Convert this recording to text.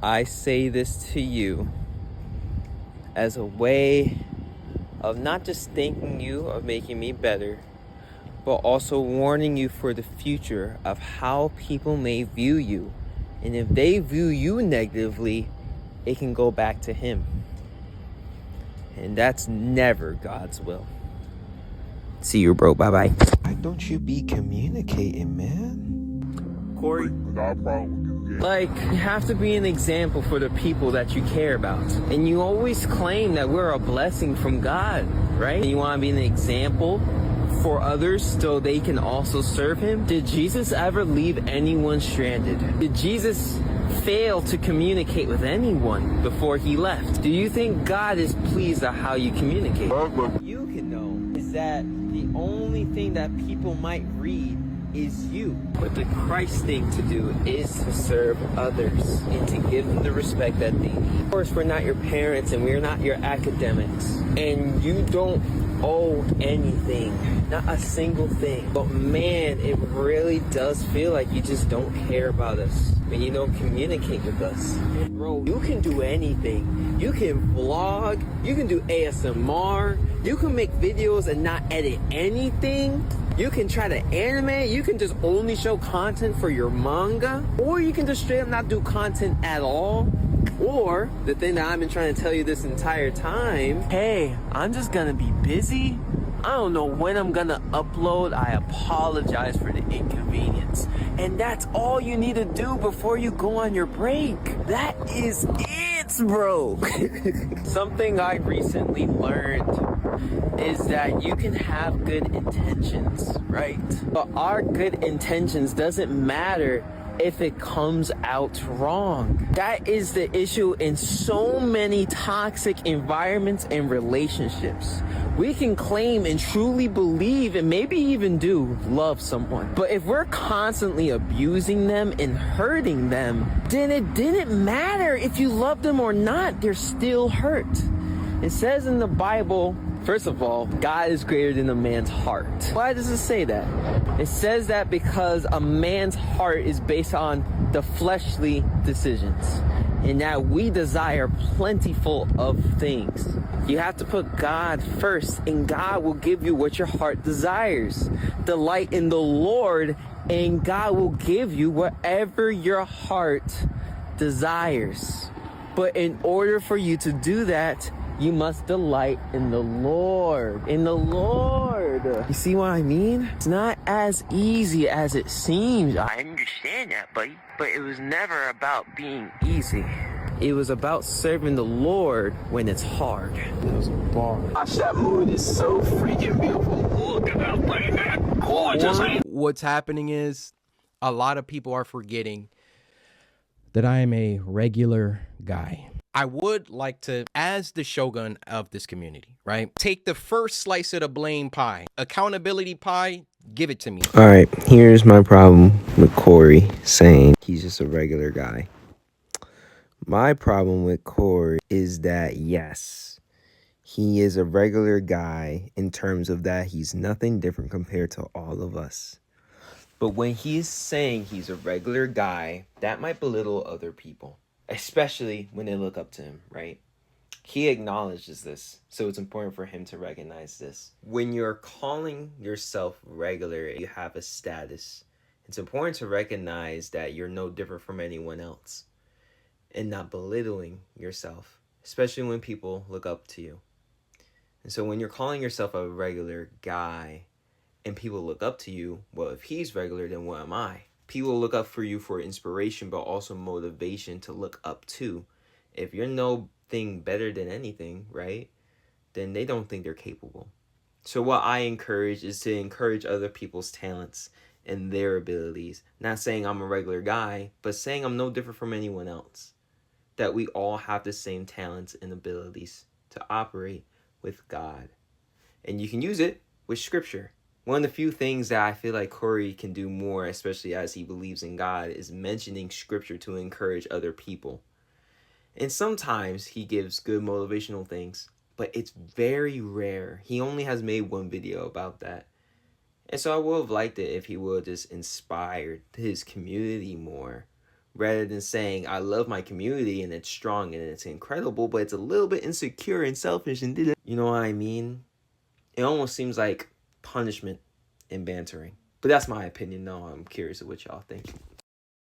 I say this to you as a way of not just thanking you of making me better, but also warning you for the future of how people may view you. And if they view you negatively, it can go back to him. And that's never God's will. See you, bro. Bye-bye. Why don't you be communicating, man? Cory, like, you have to be an example for the people that you care about. And you always claim that we're a blessing from God, right? And you want to be an example for others so they can also serve him. Did Jesus ever leave anyone stranded? Did Jesus fail to communicate with anyone before he left? Do you think God is pleased at how you communicate? You can know is that the only thing that people might read is you. But the Christ thing to do is to serve others and to give them the respect that they need. Of course, we're not your parents and we're not your academics. And you don't owe anything, not a single thing. But man, it really does feel like you just don't care about us when you don't communicate with us. Bro, you can do anything. You can vlog, you can do ASMR, you can make videos and not edit anything. You can try to animate, you can just only show content for your manga, or you can just straight up not do content at all. Or, the thing that I've been trying to tell you this entire time, hey, I'm just gonna be busy. I don't know when I'm gonna upload. I apologize for the inconvenience. And that's all you need to do before you go on your break. That is it, bro. Something I recently learned is that you can have good intentions, right? But our good intentions doesn't matter if it comes out wrong. That is the issue in so many toxic environments and relationships. We can claim and truly believe and maybe even do love someone. But if we're constantly abusing them and hurting them, then it didn't matter if you love them or not, they're still hurt. It says in the Bible, first of all, God is greater than a man's heart. Why does it say that? It says that because a man's heart is based on the fleshly decisions, and that we desire plentiful of things. You have to put God first, and God will give you what your heart desires. Delight in the Lord, and God will give you whatever your heart desires. But in order for you to do that, you must delight in the Lord. In the Lord. You see what I mean? It's not as easy as it seems. I understand that, buddy. But it was never about being easy. It was about serving the Lord when it's hard. That was a bar. Gosh, that mood is so freaking beautiful. Look at that thing, man. Gorgeous. What's happening is a lot of people are forgetting that I am a regular guy. I would like to, as the shogun of this community, right, take the first slice of the blame pie. Accountability pie, give it to me. All right, here's my problem with Cory saying he's just a regular guy. My problem with Cory is that, yes, he is a regular guy in terms of that he's nothing different compared to all of us. But when he's saying he's a regular guy, that might belittle other people, especially when they look up to him, right? He acknowledges this, so it's important for him to recognize this. When you're calling yourself regular, you have a status. It's important to recognize that you're no different from anyone else and not belittling yourself, especially when people look up to you. And so when you're calling yourself a regular guy and people look up to you, well, if he's regular, then what am I? People look up for you for inspiration, but also motivation to look up to. If you're no thing better than anything, right, then they don't think they're capable. So what I encourage is to encourage other people's talents and their abilities. Not saying I'm a regular guy, but saying I'm no different from anyone else. That we all have the same talents and abilities to operate with God. And you can use it with scripture. One of the few things that I feel like Cory can do more, especially as he believes in God, is mentioning scripture to encourage other people. And sometimes he gives good motivational things, but it's very rare. He only has made one video about that. And so I would have liked it if he would have just inspired his community more rather than saying I love my community and it's strong and it's incredible, but it's a little bit insecure and selfish and you know what I mean? It almost seems like punishment and bantering. But that's my opinion. No, I'm curious of what y'all think.